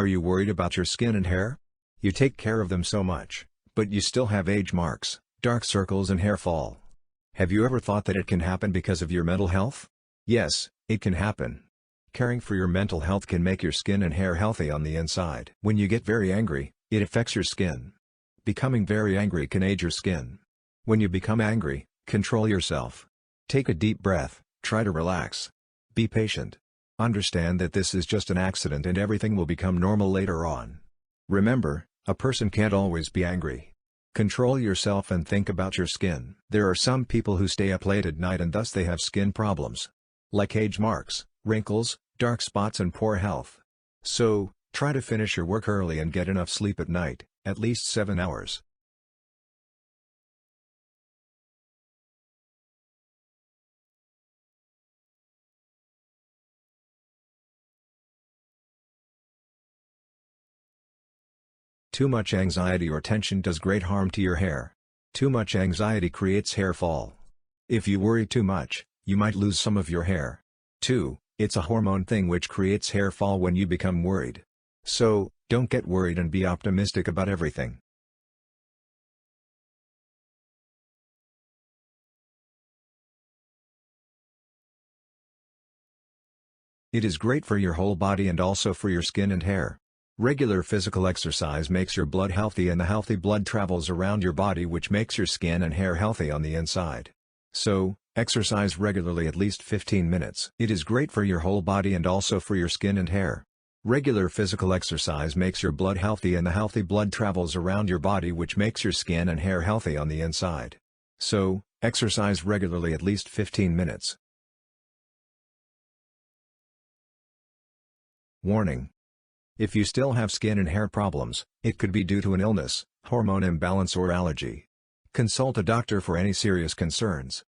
Are you worried about your skin and hair? You take care of them so much, but you still have age marks, dark circles and hair fall. Have you ever thought that it can happen because of your mental health? Yes, it can happen. Caring for your mental health can make your skin and hair healthy on the inside. When you get very angry, it affects your skin. Becoming very angry can age your skin. When you become angry, control yourself. Take a deep breath, try to relax. Be patient. Understand that this is just an accident and everything will become normal later on. Remember, a person can't always be angry. Control yourself and think about your skin. There are some people who stay up late at night and thus they have skin problems. Like age marks, wrinkles, dark spots and poor health. So, try to finish your work early and get enough sleep at night, at least 7 hours. Too much anxiety or tension does great harm to your hair. Too much anxiety creates hair fall. If you worry too much, you might lose some of your hair. 2. It's a hormone thing which creates hair fall when you become worried. So, don't get worried and be optimistic about everything. It is great for your whole body and also for your skin and hair. Regular physical exercise makes your blood healthy and the healthy blood travels around your body which makes your skin and hair healthy on the inside. So, exercise regularly at least 15 minutes. It is great for your whole body and also for your skin and hair. Regular physical exercise makes your blood healthy and the healthy blood travels around your body which makes your skin and hair healthy on the inside. So, exercise regularly at least 15 minutes. Warning. If you still have skin and hair problems, it could be due to an illness, hormone imbalance or allergy. Consult a doctor for any serious concerns.